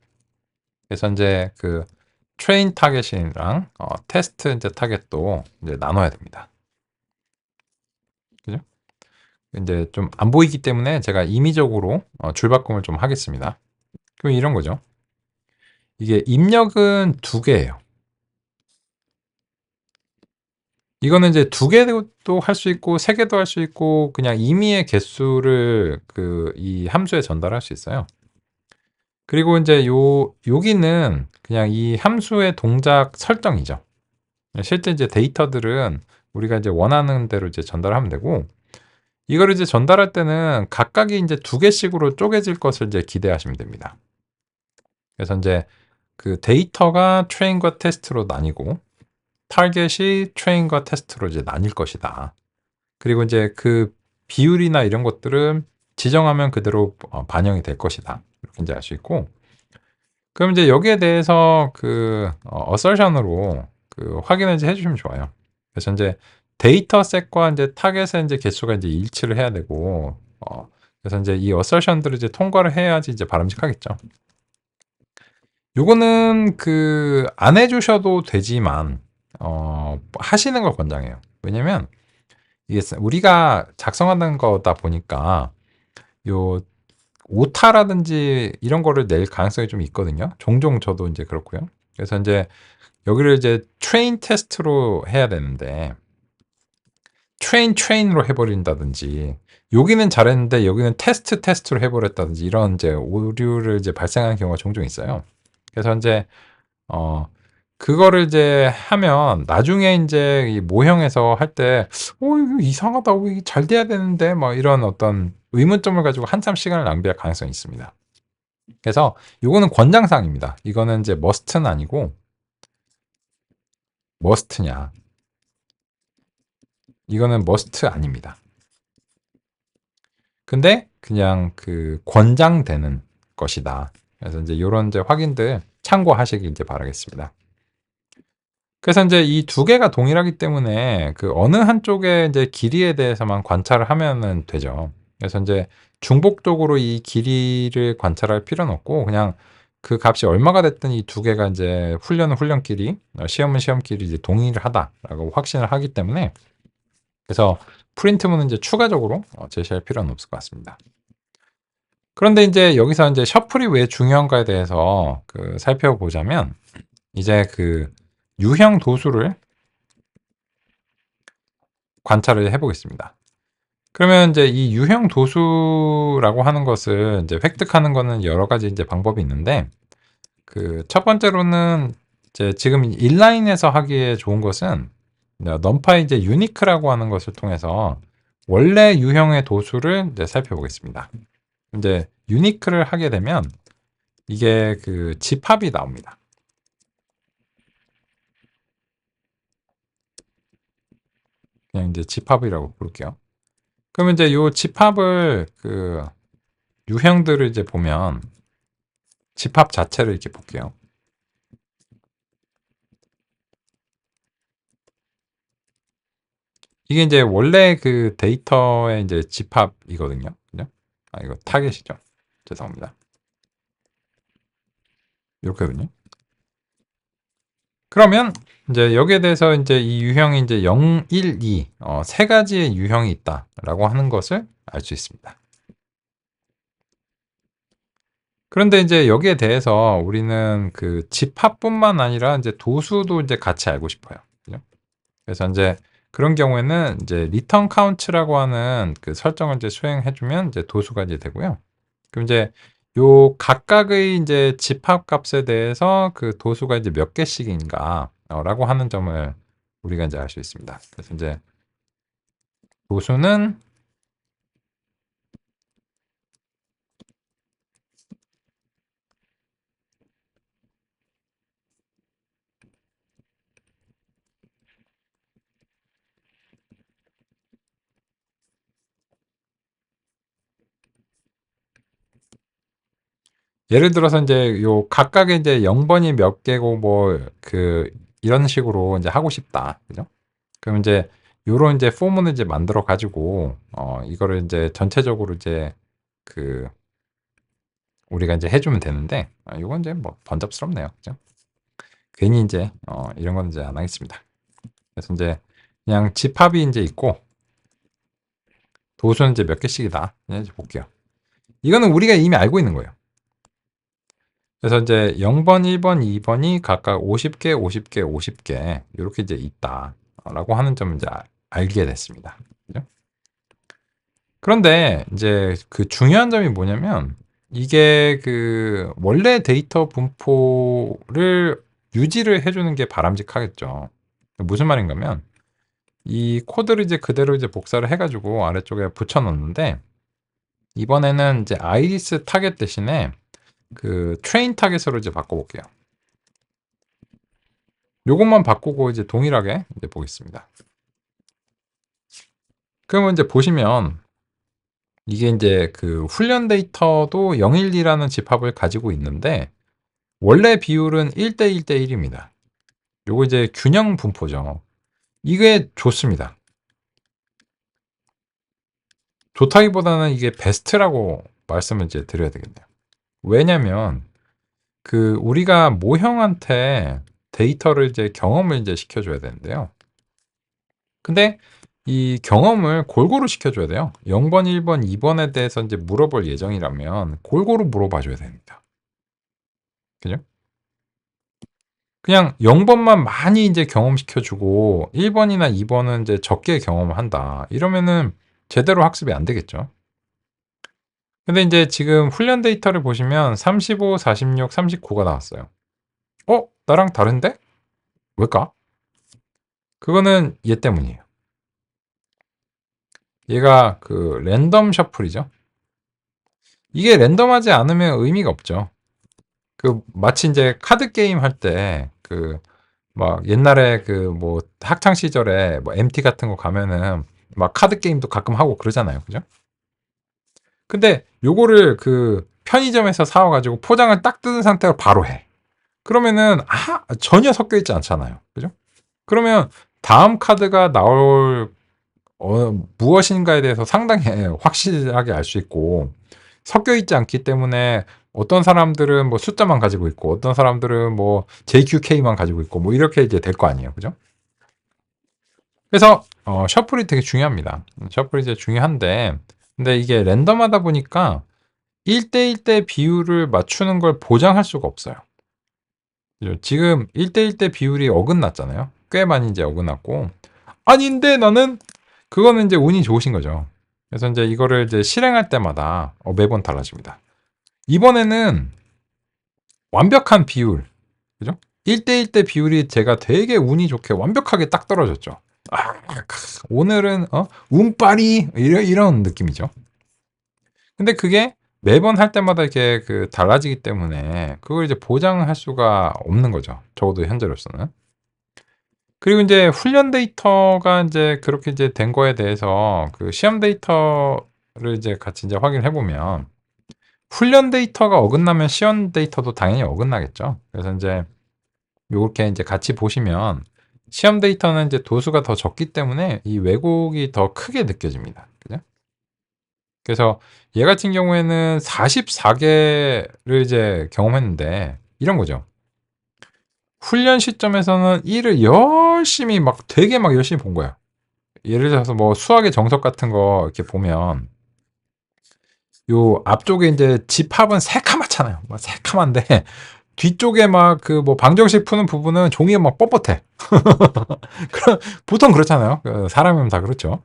그래서 인제 트레인 타겟이랑 테스트 인제 타겟도 이제 나눠야 됩니다. 그죠? 인제 좀 안 보이기 때문에 제가 임의적으로 줄바꿈을 좀 하겠습니다. 그럼 이런 거죠. 이게 입력은 2개예요. 이거는 이제 2개도 할 수 있고 3개도 할 수 있고 그냥 임의의 개수를 이 함수에 전달할 수 있어요. 그리고 인제 여기는 그냥 이 함수의 동작 설정이죠. 실제 이제 데이터들은 우리가 이제 원하는 대로 이제 전달하면 되고 이거를 이제 전달할 때는 각각이 인제 2개씩으로 쪼개질 것을 이제 기대하시면 됩니다. 그래서 인제 데이터가 트레인과 테스트로 나뉘고 타겟이 트레인과 테스트로 이제 나뉠 것이다. 그리고 이제 그 비율이나 이런 것들은 지정하면 그대로 반영이 될 것이다. 이렇게 이제 알 수 있고, 그럼 이제 여기에 대해서 그 assertion으로 그 확인을 이제 해주시면 좋아요. 그래서 이제 데이터셋과 이제 타겟의 이제 개수가 이제 일치를 해야 되고, 그래서 이제 이 assertion들을 이제 통과를 해야지 이제 바람직하겠죠. 요거는 그 안 해주셔도 되지만 하시는 걸 권장해요. 왜냐면 이게 우리가 작성하는 거다 보니까 요 오타라든지 이런 거를 낼 가능성이 좀 있거든요. 종종 저도 이제 그렇고요. 그래서 이제 여기를 이제 트레인 테스트로 해야 되는데 트레인으로 해버린다든지, 여기는 잘했는데 여기는 테스트로 해버렸다든지, 이런 이제 오류를 이제 발생하는 경우가 종종 있어요. 그래서 이제 어 그거를 이제 하면 나중에 이제 이 모형에서 할 때 이거 이상하다. 이게 잘 돼야 되는데 뭐 이런 어떤 의문점을 가지고 한참 시간을 낭비할 가능성이 있습니다. 그래서 요거는 권장사항입니다. 이거는 이제 머스트는 아니고, 머스트냐? 이거는 머스트 아닙니다. 근데 그냥 그 권장되는 것이다. 그래서 이제 요런 이제 확인들 참고하시길 이제 바라겠습니다. 그래서 이제 이 두 개가 동일하기 때문에 그 어느 한쪽의 이제 길이에 대해서만 관찰을 하면은 되죠. 그래서 이제 중복적으로 이 길이를 관찰할 필요는 없고, 그냥 그 값이 얼마가 됐든 이 두 개가 이제 훈련은 훈련끼리, 시험은 시험끼리 이제 동일하다라고 확신을 하기 때문에, 그래서 프린트문은 이제 추가적으로 제시할 필요는 없을 것 같습니다. 그런데 이제 여기서 이제 셔플이 왜 중요한가에 대해서 그 살펴보자면, 이제 그 유형 도수를 관찰을 해보겠습니다. 그러면 이제 이 유형 도수라고 하는 것을 이제 획득하는 거는 여러 가지 이제 방법이 있는데, 그 첫 번째로는 이제 지금 인라인에서 하기에 좋은 것은 넘파이 이제 유니크라고 하는 것을 통해서 원래 유형의 도수를 이제 살펴보겠습니다. 이제 유니크를 하게 되면 이게 그 집합이 나옵니다. 그냥 이제 집합이라고 부를게요. 그러면 이제 요 집합을 그 유형들을 이제 보면 집합 자체를 이렇게 볼게요. 이게 이제 원래 그 데이터의 이제 집합이거든요. 그죠? 이거 타겟이죠. 죄송합니다. 이렇게거든요. 그러면 이제 여기에 대해서 이제 이 유형이 이제 0, 1, 2, 세 가지의 유형이 있다라고 하는 것을 알 수 있습니다. 그런데 이제 여기에 대해서 우리는 그 집합뿐만 아니라 이제 도수도 이제 같이 알고 싶어요. 그죠? 그래서 이제 그런 경우에는 이제 return count라고 하는 그 설정을 이제 수행해주면 이제 도수가 이제 되고요. 그럼 이제 요 각각의 이제 집합 값에 대해서 그 도수가 이제 몇 개씩인가 라고 하는 점을 우리가 이제 알 수 있습니다. 그래서 이제 도수는 예를 들어서 이제 요 각각의 이제 0번이 몇 개고 뭐 그 이런 식으로 이제 하고 싶다. 그죠? 그럼 이제 요런 이제 폼을 이제 만들어 가지고 이거를 이제 전체적으로 이제 그 우리가 이제 해주면 되는데, 요건 이제 뭐 번잡스럽네요. 그죠? 괜히 이제 이런 건 이제 안 하겠습니다. 그래서 이제 그냥 집합이 이제 있고 도수는 이제 몇 개씩이다. 이제 볼게요. 이거는 우리가 이미 알고 있는 거예요. 그래서 이제 0번, 1번, 2번이 각각 50개, 50개, 50개 이렇게 이제 있다라고 하는 점을 이제 알게 됐습니다. 그죠? 그런데 이제 그 중요한 점이 뭐냐면, 이게 그 원래 데이터 분포를 유지를 해주는 게 바람직하겠죠. 무슨 말인가면, 이 코드를 이제 그대로 이제 복사를 해가지고 아래쪽에 붙여 넣는데, 이번에는 이제 아이리스 타겟 대신에 그 트레인 타겟으로 이제 바꿔볼게요. 요것만 바꾸고 이제 동일하게 이제 보겠습니다. 그러면 이제 보시면 이게 인제 그 훈련 데이터도 012라는 집합을 가지고 있는데 원래 비율은 1대1대1 입니다. 요거 이제 균형 분포죠. 이게 좋습니다. 좋다기보다는 이게 베스트라고 말씀을 이제 드려야 되겠네요. 왜냐면 그 우리가 모형한테 데이터를 이제 경험을 이제 시켜 줘야 되는데요. 근데 이 경험을 골고루 시켜 줘야 돼요. 0 번, 1 번, 2 번에 대해서 인제 물어볼 예정이라면 골고루 물어봐 줘야 됩니다. 그죠? 그냥 0 번만 많이 인제 경험시켜 주고 1 번이나 2 번은 인제 적게 경험을 한다. 이러면은 제대로 학습이 안 되겠죠. 근데 인제 지금 훈련 데이터를 보시면 35, 46, 39가 나왔어요. '어 나랑 다른데? 왜일까?' 그거는 얘 때문이에요. 얘가 그 랜덤 셔플이죠. 이게 랜덤하지 않으면 의미가 없죠. 그 마치 인제 카드 게임 할 때 그 막 옛날에 그 뭐 학창 시절에 뭐 MT 같은 거 가면은 막 카드 게임도 가끔 하고 그러잖아요. 그죠? 근데 요거를 그 편의점에서 사와 가지고 포장을 딱 뜯은 상태로 바로 해. 그러면은 전혀 섞여 있지 않잖아요. 그죠? 그러면 다음 카드가 나올 무엇인가에 대해서 상당히 확실하게 알 수 있고 섞여 있지 않기 때문에 어떤 사람들은 뭐 숫자만 가지고 있고 어떤 사람들은 뭐 JQK만 가지고 있고 뭐 이렇게 이제 될 거 아니에요. 그죠? 그래서 셔플이 되게 중요합니다. 셔플이 이제 중요한데 근데 이게 랜덤하다 보니까 1대1대 비율을 맞추는 걸 보장할 수가 없어요. 그죠? 지금 1대1대 비율이 어긋났잖아요. 꽤 많이 이제 어긋났고 '아닌데 나는' 그거는 인제 운이 좋으신 거죠. 그래서 인제 이거를 이제 실행할 때마다 매번 달라집니다. 이번에는 완벽한 비율 그죠? 1대1대 비율이 제가 되게 운이 좋게 완벽하게 딱 떨어졌죠. '아 오늘은 운빨이' 이런 느낌이죠. 근데 그게 매번 할 때마다 이렇게 그 달라지기 때문에 그걸 이제 보장할 수가 없는 거죠, 적어도 현재로서는. 그리고 인제 훈련 데이터가 인제 그렇게 이제 된 거에 대해서 그 시험 데이터를 이제 같이 인제 확인을 해 보면 훈련 데이터가 어긋나면 시험 데이터도 당연히 어긋나겠죠. 그래서 인제 요렇게 인제 같이 보시면 시험 데이터는 인제 도수가 더 적기 때문에 이 왜곡이 더 크게 느껴집니다. 그죠? 그래서 얘 같은 경우에는 44 개를 이제 경험했는데 이런 거죠. 훈련 시점에서는 일을 열심히 막 되게 막 열심히 본 거야. 예를 들어서 뭐 수학의 정석 같은 거 이렇게 보면 요 앞쪽에 인제 집합은 새카맣잖아요. 막 새카만데 뒤쪽에 막 그 뭐 방정식 푸는 부분은 종이가 막 뻣뻣해. 그런 보통 그렇잖아요. 사람이면 다 그렇죠.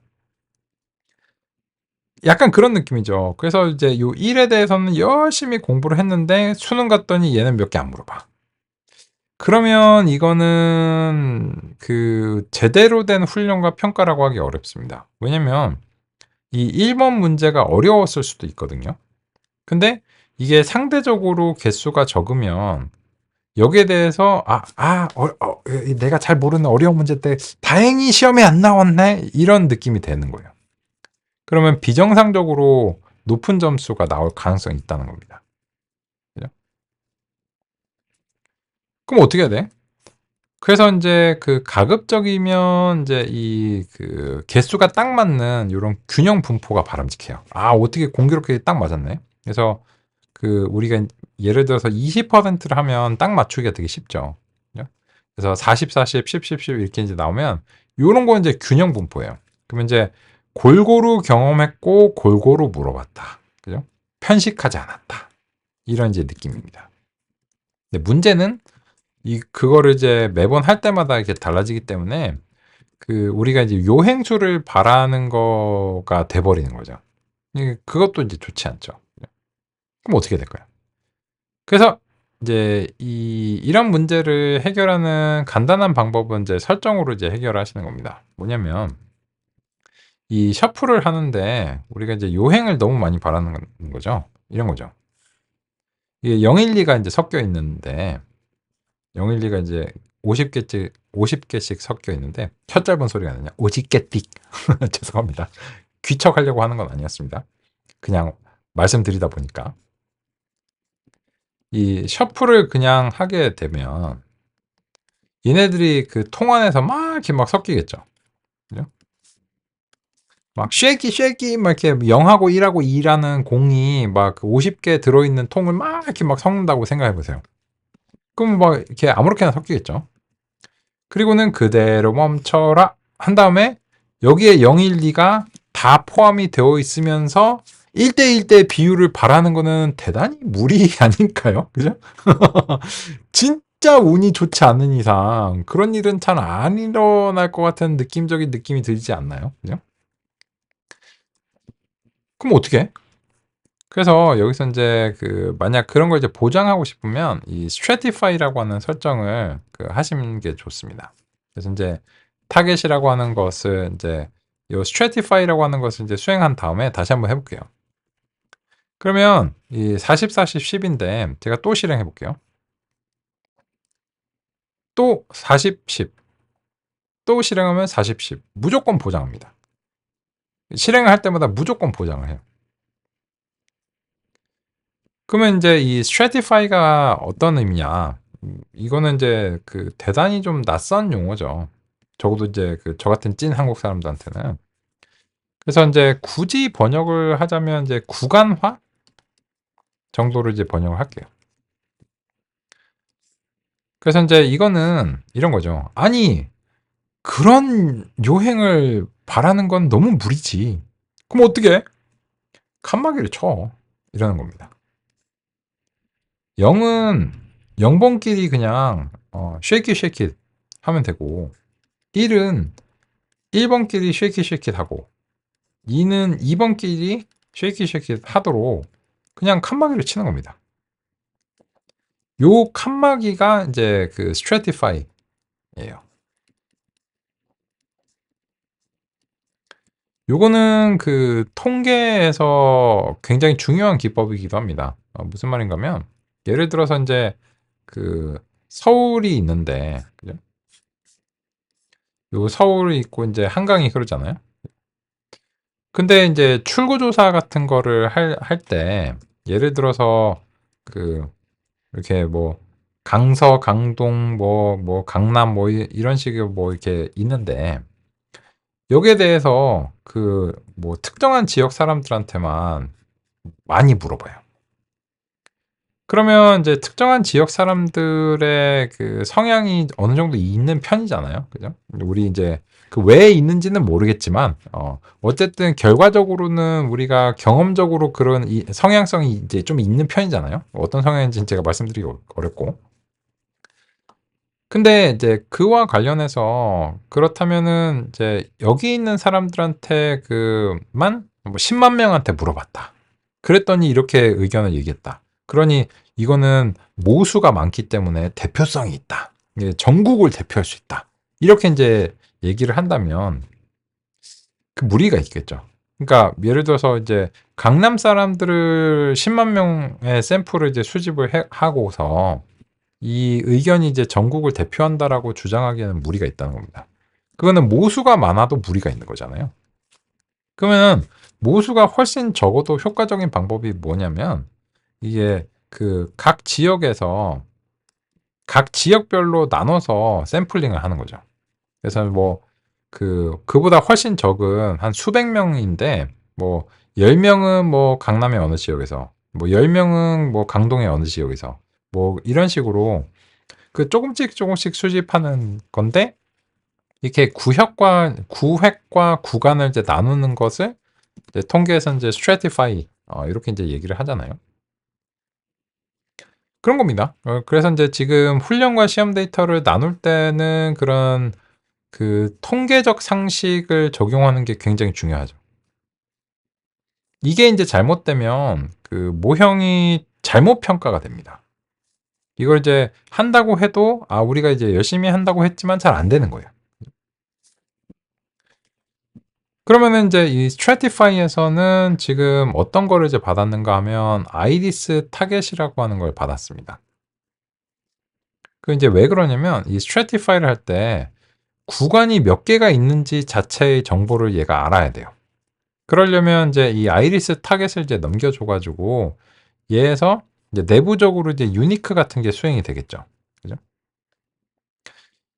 약간 그런 느낌이죠. 그래서 이제 요 일에 대해서는 열심히 공부를 했는데 수능 갔더니 얘는 몇 개 안 물어봐. 그러면 이거는 그 제대로 된 훈련과 평가라고 하기 어렵습니다. 왜냐면 이 1번 문제가 어려웠을 수도 있거든요. 근데 이게 상대적으로 개수가 적으면 여기에 대해서 '내가 잘 모르는 어려운 문제인데 다행히 시험에 안 나왔네.' 이런 느낌이 되는 거예요. 그러면 비정상적으로 높은 점수가 나올 가능성이 있다는 겁니다. 그죠? 그럼 어떻게 해야 돼? 그래서 인제 그 가급적이면 인제 이 그 개수가 딱 맞는 요런 균형 분포가 바람직해요. 어떻게 공교롭게 딱 맞았네. 그래서 그 우리가 예를 들어서 20%를 하면 딱 맞추기가 되게 쉽죠. 그죠? 그래서 40, 40, 10, 10, 10 이렇게 인제 나오면 요런 건 인제 균형 분포예요. 그러면 인제 골고루 경험했고 골고루 물어봤다. 그죠? 편식하지 않았다. 이런 이제 느낌입니다. 근데 문제는 그거를 이제 매번 할 때마다 이렇게 달라지기 때문에 그 우리가 이제 요행수를 바라는 거가 돼 버리는 거죠. 그것도 이제 좋지 않죠. 그럼 어떻게 될까요? 그래서 이제 이런 문제를 해결하는 간단한 방법은 이제 설정으로 이제 해결하시는 겁니다. 뭐냐면 이 셔플을 하는데 우리가 이제 요행을 너무 많이 바라는 거죠. 이런 거죠. 이게 012가 인제 섞여 있는데 012가 이제 50개씩 섞여 있는데 혀 짧은 소리가 나냐? 50개띡. 죄송합니다. 귀척하려고 하는 건 아니었습니다. 그냥 말씀드리다 보니까 이 셔플을 그냥 하게 되면 얘네들이 그 통 안에서 막 이렇게 막 섞이겠죠. 그죠? 막 쉐키 막 이렇게 0하고 1하고 2라는 공이 막 50개 들어있는 통을 막 이렇게 막 섞는다고 생각해 보세요. 그럼 막 이렇게 아무렇게나 섞이겠죠. 그리고는 그대로 멈춰라 한 다음에 여기에 0, 1, 2가 다 포함이 되어 있으면서 1대1대 비율을 바라는 거는 대단히 무리 아닐까요? 그죠? 진짜 운이 좋지 않은 이상 그런 일은 잘 안 일어날 것 같은 느낌적인 느낌이 들지 않나요? 그죠? 그럼 어떻게 해? 그래서 여기서 이제 그 만약 그런 걸 이제 보장하고 싶으면 이 stratify라고 하는 설정을 그 하시는 게 좋습니다. 그래서 이제 타겟이라고 하는 것을 이제 요 stratify라고 하는 것을 이제 수행한 다음에 다시 한번 해볼게요. 그러면 이 40, 40, 10인데 제가 또 실행해 볼게요. 또 40, 10. 또 실행하면 40, 10. 무조건 보장합니다. 실행을 할 때마다 무조건 보장을 해요. 그러면 이제 이 stratify가 어떤 의미냐? 이거는 이제 그 대단히 좀 낯선 용어죠. 적어도 이제 그 저 같은 찐 한국 사람들한테는. 그래서 이제 굳이 번역을 하자면 이제 구간화 정도로 이제 번역을 할게요. 그래서 이제 이거는 이런 거죠. 아니, 그런 요행을 바라는 건 너무 무리지. 그럼 어떻게? 칸막이를 쳐. 이러는 겁니다. 0은 0번끼리 그냥 쉐이키 쉐이키 하면 되고 1은 1번끼리 쉐이키 쉐이키 하고 2는 2번끼리 쉐이키 쉐이키 하도록 그냥 칸막이를 치는 겁니다. 요 칸막이가 이제 그 stratify예요. 요거는 그 통계에서 굉장히 중요한 기법이기도 합니다. 무슨 말인가면 예를 들어서 이제 그 서울이 있는데 그죠? 요 서울이 있고 이제 한강이 흐르잖아요. 근데 이제 출구조사 같은 거를 할 때 예를 들어서 그 이렇게 뭐 강서, 강동, 뭐 강남 뭐 이런 식의 뭐 이렇게 있는데 여기에 대해서 그 뭐 특정한 지역 사람들한테만 많이 물어봐요. 그러면 이제 특정한 지역 사람들의 그 성향이 어느 정도 있는 편이잖아요. 그죠? 우리 이제 그 왜 있는지는 모르겠지만, 어쨌든 결과적으로는 우리가 경험적으로 그런 성향성이 이제 좀 있는 편이잖아요. 어떤 성향인지는 제가 말씀드리기 어렵고. 근데 이제 그와 관련해서 그렇다면은 이제 여기 있는 사람들한테 그만 뭐 10만 명한테 물어봤다. 그랬더니 이렇게 의견을 얘기했다. 그러니 이거는 모수가 많기 때문에 대표성이 있다. 전국을 대표할 수 있다. 이렇게 이제 얘기를 한다면 그 무리가 있겠죠. 그러니까 예를 들어서 이제 강남 사람들을 10만 명의 샘플을 이제 수집을 하고서 이 의견이 이제 전국을 대표한다라고 주장하기에는 무리가 있다는 겁니다. 그거는 모수가 많아도 무리가 있는 거잖아요. 그러면 모수가 훨씬 적어도 효과적인 방법이 뭐냐면 이게 그 각 지역에서 각 지역별로 나눠서 샘플링을 하는 거죠. 그래서 뭐 그보다 훨씬 적은 한 수백 명인데 뭐 10명은 뭐 강남의 어느 지역에서 뭐 10명은 뭐 강동의 어느 지역에서 뭐 이런 식으로 그 조금씩 수집하는 건데 이렇게 구획과 구간을 이제 나누는 것을 이제 통계에서 이제 stratify 이렇게 이제 얘기를 하잖아요. 그런 겁니다. 그래서 이제 지금 훈련과 시험 데이터를 나눌 때는 그런 그 통계적 상식을 적용하는 게 굉장히 중요하죠. 이게 이제 잘못되면 그 모형이 잘못 평가가 됩니다. 이걸 이제 한다고 해도 우리가 이제 열심히 한다고 했지만 잘 안 되는 거예요. 그러면은 이제 이 스트래티파이에서는 지금 어떤 거를 이제 받았는가 하면 아이리스 타겟이라고 하는 걸 받았습니다. 그 이제 왜 그러냐면 이 스트래티파이를 할 때 구간이 몇 개가 있는지 자체의 정보를 얘가 알아야 돼요. 그러려면 이제 이 아이리스 타겟을 이제 넘겨줘 가지고 얘에서 이제 내부적으로 이제 유니크 같은 게 수행이 되겠죠. 그죠?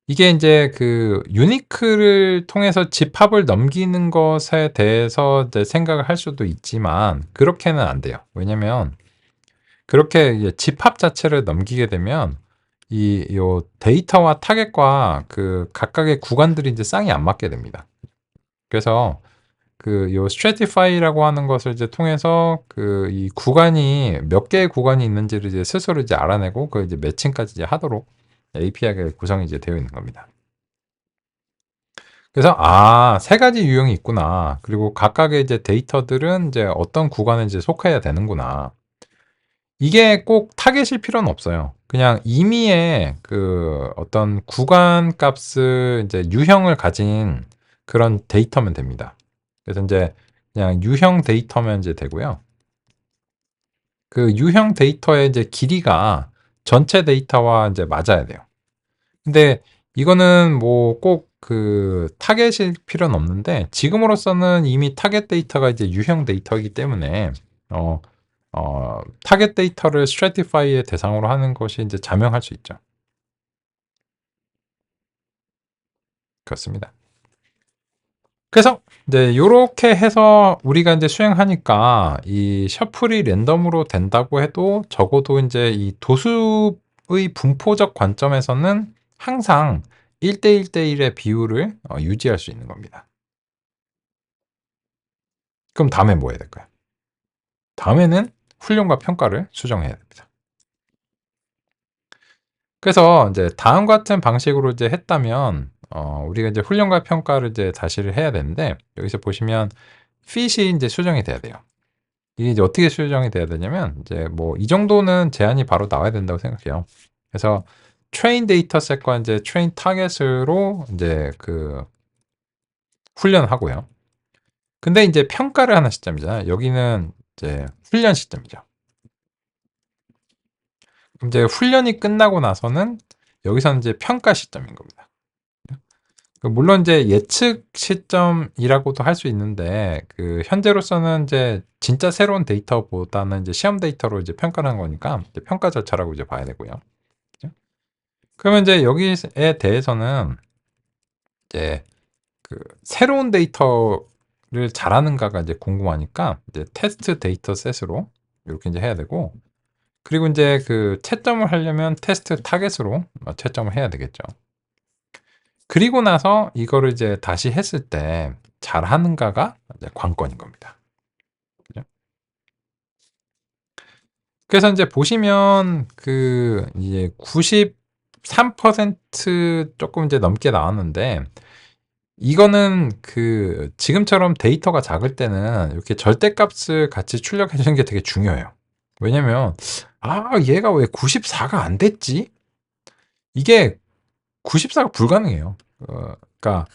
이게 인제 그 유니크를 통해서 집합을 넘기는 것에 대해서 이제 생각을 할 수도 있지만 그렇게는 안 돼요. 왜냐면 그렇게 이제 집합 자체를 넘기게 되면 요 데이터와 타겟과 그 각각의 구간들이 이제 쌍이 안 맞게 됩니다. 그래서 그 요 stratify라고 하는 것을 이제 통해서 그 이 구간이 몇 개의 구간이 있는지를 이제 스스로 이제 알아내고 그 이제 매칭까지 이제 하도록 API가 구성이 이제 되어 있는 겁니다. 그래서 '아, 세 가지 유형이 있구나. 그리고 각각의 이제 데이터들은 이제 어떤 구간에 이제 속해야 되는구나.' 이게 꼭 타겟일 필요는 없어요. 그냥 임의의 그 어떤 구간 값을 이제 유형을 가진 그런 데이터면 됩니다. 그래서 인제 그냥 유형 데이터면 이제 되고요. 그 유형 데이터의 이제 길이가 전체 데이터와 인제 맞아야 돼요. 근데 이거는 뭐 꼭 그 타겟일 필요는 없는데 지금으로서는 이미 타겟 데이터가 이제 유형 데이터이기 때문에 어 타겟 데이터를 stratify의 대상으로 하는 것이 인제 자명할 수 있죠. 그렇습니다. 그래서 이제 요렇게 해서 우리가 인제 수행하니까 이 셔플이 랜덤으로 된다고 해도 적어도 인제 이 도수의 분포적 관점에서는 항상 1대1대1의 비율을 유지할 수 있는 겁니다. 그럼 다음엔 뭐 해야 될까요? 다음에는 훈련과 평가를 수정해야 됩니다. 그래서 인제 다음과 같은 방식으로 이제 했다면 우리가 이제 훈련과 평가를 이제 다시를 해야 되는데 여기서 보시면 fit이 인제 수정이 돼야 돼요. 이게 이제 어떻게 수정이 돼야 되냐면 이제 뭐 이 정도는 제한이 바로 나와야 된다고 생각해요. 그래서 train 데이터셋과 인제 train 타겟으로 인제 그 훈련하고요. 근데 인제 평가를 하는 시점이잖아요. 여기는 이제 훈련 시점이죠. 그럼 이제 훈련이 끝나고 나서는 여기서는 이제 평가 시점인 겁니다. 그 물론 이제 예측 시점이라고도 할 수 있는데 그 현재로서는 이제 진짜 새로운 데이터보다는 이제 시험 데이터로 이제 평가를 하는 거니까 이제 평가 절차라고 이제 봐야 되고요. 그죠? 그러면 이제 여기에 대해서는 이제 그 새로운 데이터를 잘하는가가 이제 궁금하니까 이제 테스트 데이터 셋으로 요렇게 인제 해야 되고 그리고 인제 그 채점을 하려면 테스트 타겟으로 채점을 해야 되겠죠. 그리고 나서 이거를 이제 다시 했을 때 잘하는가가 이제 관건인 겁니다. 그죠? 그래서 인제 보시면 그 이제 93% 쪼끔 이제 넘게 나왔는데 이거는 그 지금처럼 데이터가 작을 때는 이렇게 절대값을 같이 출력해 주는 게 되게 중요해요. 왜냐면 '아, 얘가 왜 94가 안 됐지?' 이게 94가 불가능해요. 그러니까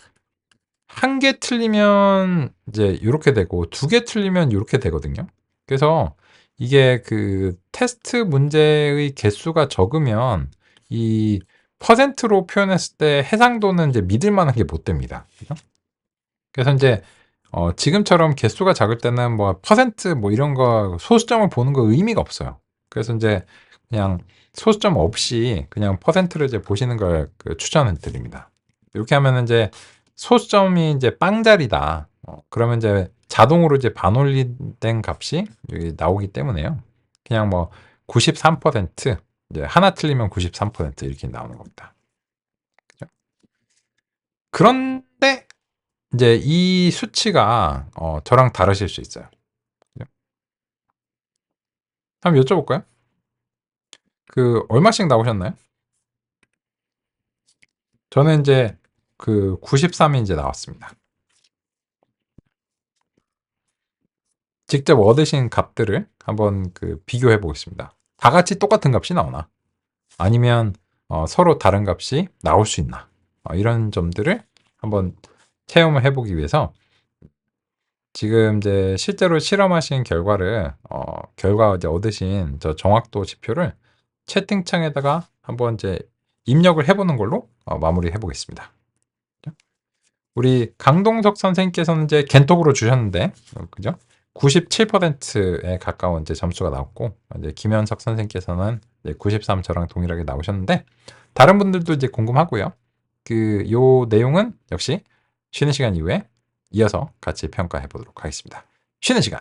한 개 틀리면 이제 요렇게 되고 두 개 틀리면 요렇게 되거든요. 그래서 이게 그 테스트 문제의 개수가 적으면 이 퍼센트로 표현했을 때 해상도는 이제 믿을 만한 게 못 됩니다. 그죠? 그래서 인제 지금처럼 개수가 작을 때는 뭐 퍼센트 뭐 이런 거 소수점을 보는 거 의미가 없어요. 그래서 인제 그냥 소수점 없이 그냥 퍼센트를 이제 보시는 걸 그 추천을 드립니다. 이렇게 하면은 인제 소수점이 인제 빵자리다. 그러면 이제 자동으로 이제 반올림된 값이 여기 나오기 때문에요. 그냥 뭐 93% 이제 하나 틀리면 93% 이렇게 나오는 겁니다. 그죠? 그런데 인제 이 수치가 저랑 다르실 수 있어요. 그죠? 한번 여쭤볼까요? 그 얼마씩 나오셨나요? 저는 인제 그 93이 인제 나왔습니다. 직접 얻으신 값들을 한번 그 비교해 보겠습니다. 다 같이 똑같은 값이 나오나? 아니면 서로 다른 값이 나올 수 있나? 이런 점들을 한번 체험을 해 보기 위해서 지금 이제 실제로 실험하신 결과를 결과 이제 얻으신 저 정확도 지표를 채팅창에다가 한번 이제 입력을 해보는 걸로 마무리해 보겠습니다. 우리 강동석 선생님께서는 이제 겐톡으로 주셨는데, 그죠? 97%에 가까운 이제 점수가 나왔고, 이제 김현석 선생님께서는 93 저랑 동일하게 나오셨는데, 다른 분들도 이제 궁금하고요. 요 내용은 역시 쉬는 시간 이후에 이어서 같이 평가해 보도록 하겠습니다. 쉬는 시간.